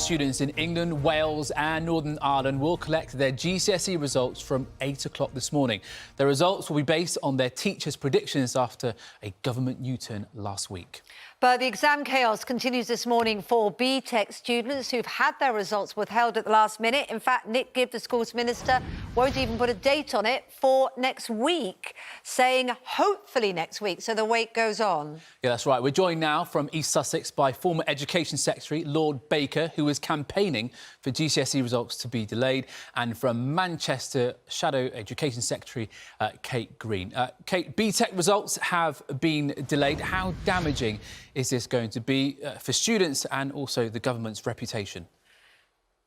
students in England, Wales and Northern Ireland will collect their GCSE results from 8 o'clock this morning. Their results will be based on their teachers' predictions after a government U-turn last week. But the exam chaos continues this morning for BTEC students who've had their results withheld at the last minute. In fact, Nick Gibb, the schools minister, won't even put a date on it for next week, saying hopefully next week, so the wait goes on. Yeah, that's right. We're joined now from East Sussex by former Education Secretary Lord Baker, who was campaigning for GCSE results to be delayed, and from Manchester, Shadow Education Secretary Kate Green. Kate, BTEC results have been delayed. How damaging is this going to be for students and also the government's reputation?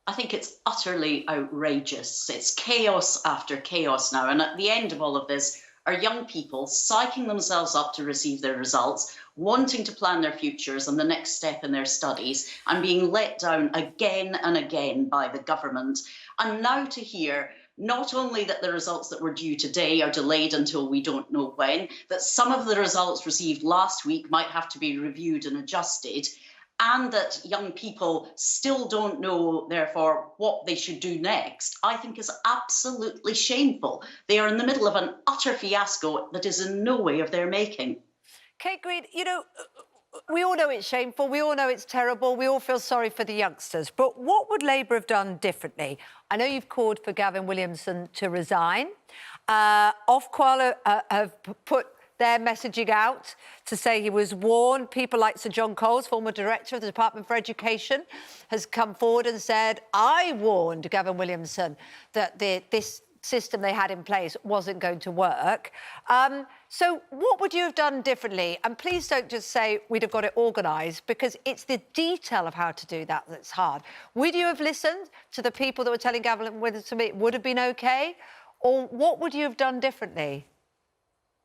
I think it's utterly outrageous. It's chaos after chaos now. And at the end of all of this are young people psyching themselves up to receive their results, wanting to plan their futures and the next step in their studies, and being let down again and again by the government. And now to hear not only that the results that were due today are delayed until we don't know when, that some of the results received last week might have to be reviewed and adjusted, and that young people still don't know, therefore, what they should do next, I think is absolutely shameful. They are in the middle of an utter fiasco that is in no way of their making. Kate Green, you know, we all know it's shameful, we all know it's terrible, we all feel sorry for the youngsters, but what would Labour have done differently? I know you've called for Gavin Williamson to resign. Ofqual have put their messaging out to say he was warned. People like Sir John Coles, former director of the Department for Education, has come forward and said, I warned Gavin Williamson that this system they had in place wasn't going to work. So what would you have done differently? And please don't just say we'd have got it organised, because it's the detail of how to do that that's hard. Would you have listened to the people that were telling Gavin Williamson it would have been OK? Or what would you have done differently?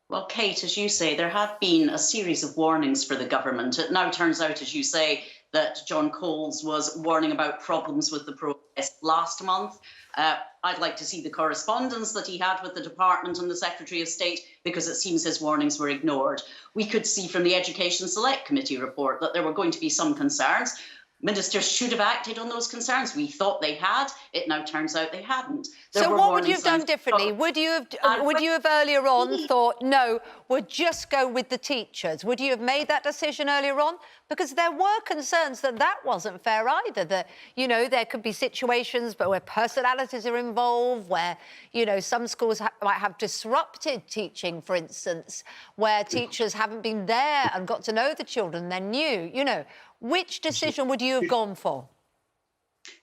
Well, Kate, as you say, there have been a series of warnings for the government. It now turns out, as you say, that John Coles was warning about problems with the process last month. I'd like to see the correspondence that he had with the department and the Secretary of State, because it seems his warnings were ignored. We could see from the Education Select Committee report that there were going to be some concerns. Ministers should have acted on those concerns. We thought they had. It now turns out they hadn't. So what would you have done differently? Would you have earlier on thought, no, we'll just go with the teachers? Would you have made that decision earlier on? Because there were concerns that that wasn't fair either, that, you know, there could be situations but where personalities are involved, where, you know, some schools might have disrupted teaching, for instance, where teachers haven't been there and got to know the children, they're new, you know. Which decision would you have gone for?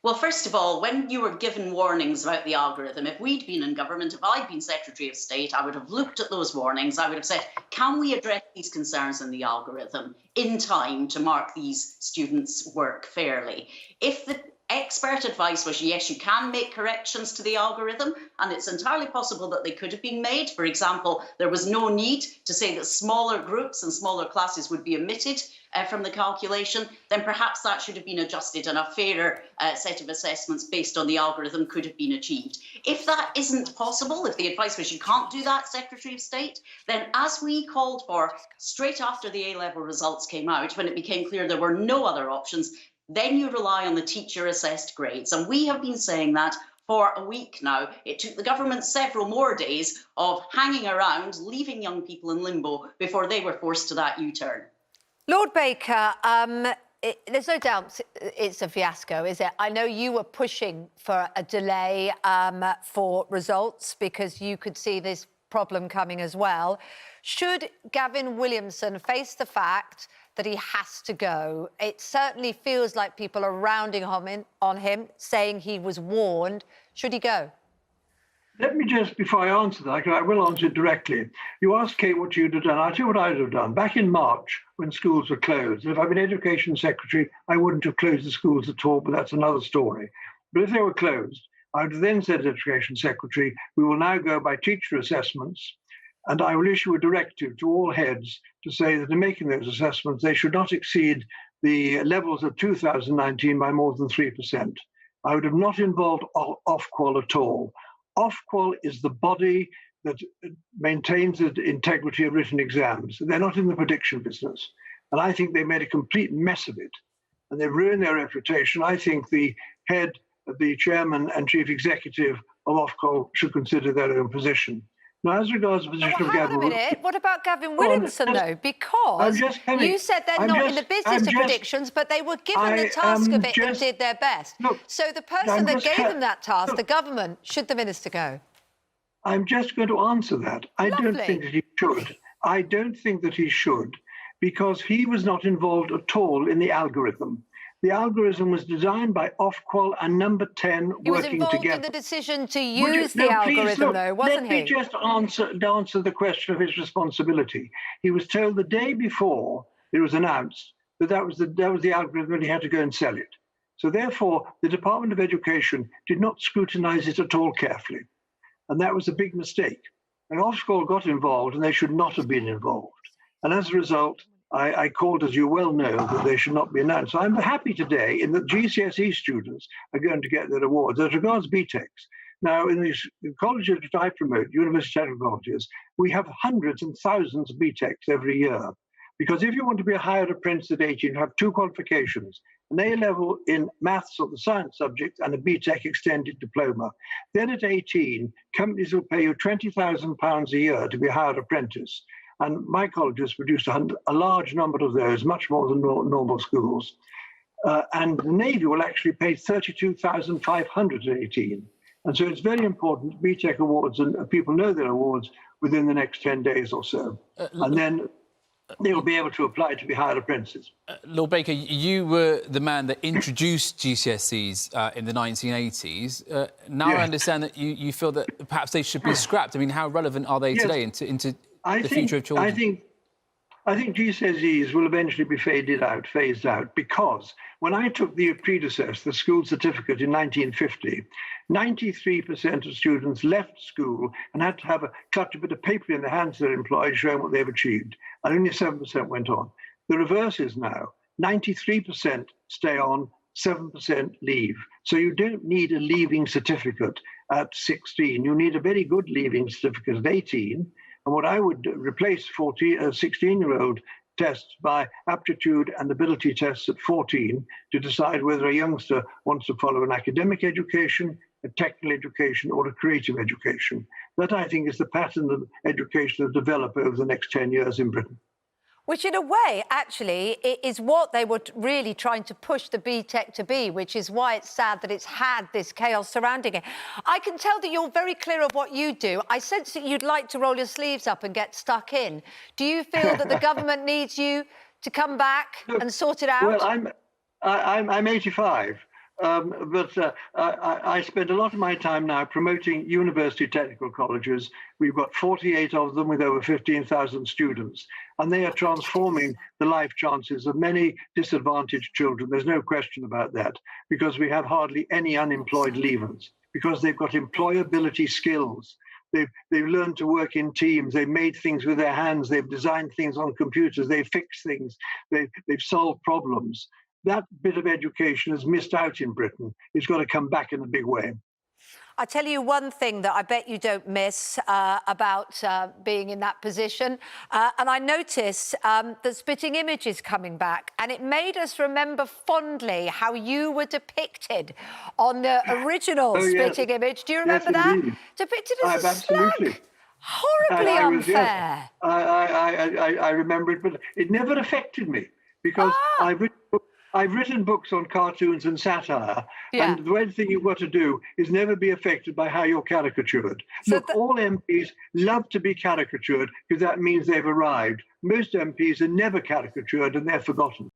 Well, first of all, when you were given warnings about the algorithm, if we'd been in government, if I'd been Secretary of State, I would have looked at those warnings. I would have said, can we address these concerns in the algorithm in time to mark these students' work fairly? If the expert advice was, yes, you can make corrections to the algorithm, and it's entirely possible that they could have been made. For example, there was no need to say that smaller groups and smaller classes would be omitted from the calculation, then perhaps that should have been adjusted and a fairer set of assessments based on the algorithm could have been achieved. If that isn't possible, if the advice was you can't do that, Secretary of State, then as we called for straight after the A-level results came out, when it became clear there were no other options, then you rely on the teacher-assessed grades. And we have been saying that for a week now. It took the government several more days of hanging around, leaving young people in limbo before they were forced to that U-turn. Lord Baker, there's no doubt it's a fiasco, is it? I know you were pushing for a delay for results because you could see this problem coming as well. Should Gavin Williamson face the fact that he has to go? It certainly feels like people are rounding on him, saying he was warned. Should he go? Let me just, before I answer that, I will answer it directly. You asked Kate what you'd have done. I'll tell you what I'd have done. Back in March, when schools were closed, if I'd been Education Secretary, I wouldn't have closed the schools at all, but that's another story. But if they were closed, I would have then said to Education Secretary, we will now go by teacher assessments, and I will issue a directive to all heads to say that in making those assessments, they should not exceed the levels of 2019 by more than 3%. I would have not involved Ofqual at all. Ofqual is the body that maintains the integrity of written exams. They're not in the prediction business. And I think they made a complete mess of it. and they've ruined their reputation. I think the chairman and chief executive of Ofqual should consider their own position. Now, as regards the position of Gavin... Hang on a minute. What about Gavin Williamson, though? Because you said they're not in the business of predictions, but they were given the task of it and did their best. Look, so the person that gave them that task, the government, should the minister go? I'm just going to answer that. I don't think that he should. I don't think that he should, because he was not involved at all in the algorithm. The algorithm was designed by Ofqual and Number 10 working together. He was involved in the decision to use the algorithm, though, wasn't he? Let me just answer the question of his responsibility. He was told the day before it was announced that was the algorithm and he had to go and sell it. So therefore, the Department of Education did not scrutinise it at all carefully. And that was a big mistake. And Ofqual got involved and they should not have been involved. And as a result, I called, as you well know, that they should not be announced. So I'm happy today in that GCSE students are going to get their awards. As regards BTECs, now in the colleges that I promote, university technical colleges, we have hundreds and thousands of BTECs every year. Because if you want to be a hired apprentice at 18, you have 2 qualifications, an A-level in maths or the science subject and a BTEC extended diploma. Then at 18, companies will pay you £20,000 a year to be a hired apprentice. And my colleges produced a large number of those, much more than normal schools. And the Navy will actually pay £32,500 at 18. And so it's very important BTEC awards and people know their awards within the next 10 days or so. And then they will be able to apply to be hired apprentices. Lord Baker, you were the man that introduced GCSEs in the 1980s. Now I understand that you feel that perhaps they should be scrapped. I mean, how relevant are they today into the future of children? I think GCSEs will eventually be phased out, because when I took the predecessor, the school certificate in 1950, 93% of students left school and had to have clutch a bit of paper in their hands to their employers showing what they've achieved, and only 7% went on. The reverse is now 93% stay on, 7% leave. So you don't need a leaving certificate at 16. You need a very good leaving certificate at 18. And what I would replace 16-year-old tests by aptitude and ability tests at 14 to decide whether a youngster wants to follow an academic education, a technical education, or a creative education. That, I think, is the pattern of education that will develop over the next 10 years in Britain. Which, in a way, actually, is what they were really trying to push the BTEC to be, which is why it's sad that it's had this chaos surrounding it. I can tell that you're very clear of what you do. I sense that you'd like to roll your sleeves up and get stuck in. Do you feel that the government needs you to come back and sort it out? Well, I'm 85. But I spend a lot of my time now promoting university technical colleges. We've got 48 of them with over 15,000 students, and they are transforming the life chances of many disadvantaged children. There's no question about that, because we have hardly any unemployed leavers, because they've got employability skills. They've learned to work in teams. They've made things with their hands. They've designed things on computers. They've fixed things. They've solved problems. That bit of education has missed out in Britain. It's got to come back in a big way. I tell you one thing that I bet you don't miss about being in that position. And I noticed that Spitting Image is coming back, and it made us remember fondly how you were depicted on the original Spitting Image. Do you remember that? Indeed. Depicted as a absolutely. slug. Horribly unfair. I remember it, but it never affected me, because I've written books on cartoons and satire, and the one thing you've got to do is never be affected by how you're caricatured. So look, all MPs love to be caricatured because that means they've arrived. Most MPs are never caricatured and they're forgotten.